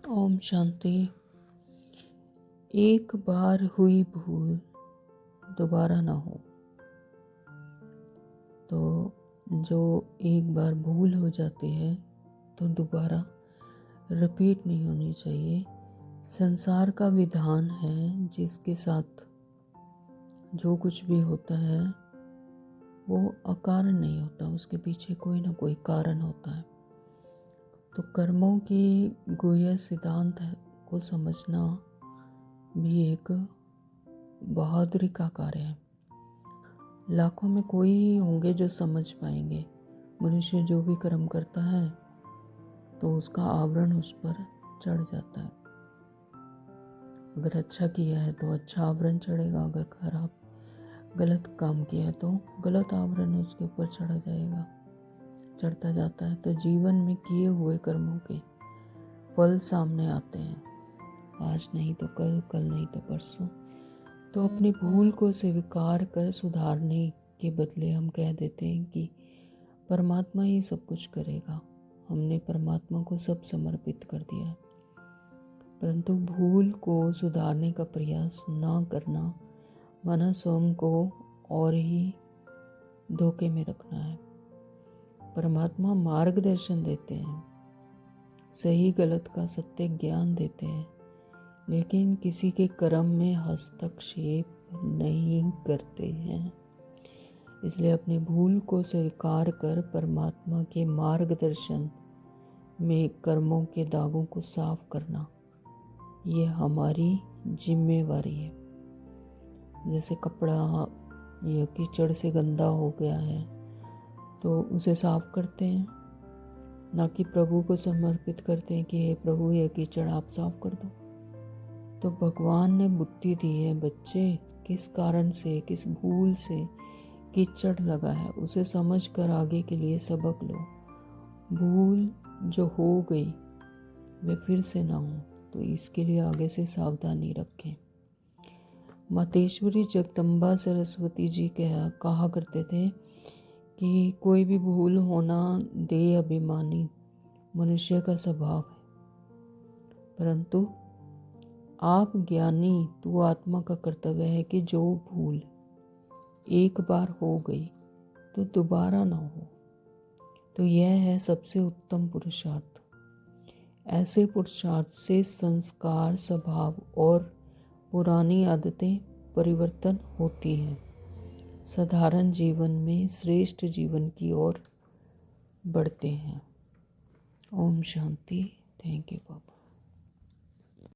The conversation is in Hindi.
ओम शांति। एक बार हुई भूल दोबारा ना हो। तो जो एक बार भूल हो जाती है तो दोबारा रिपीट नहीं होनी चाहिए। संसार का विधान है जिसके साथ जो कुछ भी होता है वो अकारण नहीं होता, उसके पीछे कोई ना कोई कारण होता है। तो कर्मों की गुह्य सिद्धांत को समझना भी एक बहादुरी का कार्य है। लाखों में कोई ही होंगे जो समझ पाएंगे। मनुष्य जो भी कर्म करता है तो उसका आवरण उस पर चढ़ जाता है। अगर अच्छा किया है तो अच्छा आवरण चढ़ेगा, अगर खराब गलत काम किया है तो गलत आवरण उसके ऊपर चढ़ता जाता है। तो जीवन में किए हुए कर्मों के फल सामने आते हैं, आज नहीं तो कल, कल नहीं तो परसों। तो अपनी भूल को स्वीकार कर सुधारने के बदले हम कह देते हैं कि परमात्मा ही सब कुछ करेगा, हमने परमात्मा को सब समर्पित कर दिया। परंतु भूल को सुधारने का प्रयास ना करना माना स्वयं को और ही धोखे में रखना है। परमात्मा मार्गदर्शन देते हैं, सही गलत का सत्य ज्ञान देते हैं, लेकिन किसी के कर्म में हस्तक्षेप नहीं करते हैं। इसलिए अपनी भूल को स्वीकार कर परमात्मा के मार्गदर्शन में कर्मों के दागों को साफ करना, ये हमारी जिम्मेवारी है। जैसे कपड़ा या कीचड़ से गंदा हो गया है तो उसे साफ करते हैं, ना कि प्रभु को समर्पित करते हैं कि हे प्रभु ये कीचड़ आप साफ कर दो। तो भगवान ने बुद्धि दी है, बच्चे किस कारण से, किस भूल से कीचड़ लगा है उसे समझ कर आगे के लिए सबक लो। भूल जो हो गई वे फिर से ना हो, तो इसके लिए आगे से सावधानी रखें। मातेश्वरी जगदम्बा सरस्वती जी कहा करते थे कि कोई भी भूल होना देह अभिमानी मनुष्य का स्वभाव है, परंतु आप ज्ञानी तो आत्मा का कर्तव्य है कि जो भूल एक बार हो गई तो दोबारा ना हो। तो यह है सबसे उत्तम पुरुषार्थ। ऐसे पुरुषार्थ से संस्कार, स्वभाव और पुरानी आदतें परिवर्तन होती हैं, साधारण जीवन में श्रेष्ठ जीवन की ओर बढ़ते हैं। ओम शांति। Thank you Baba.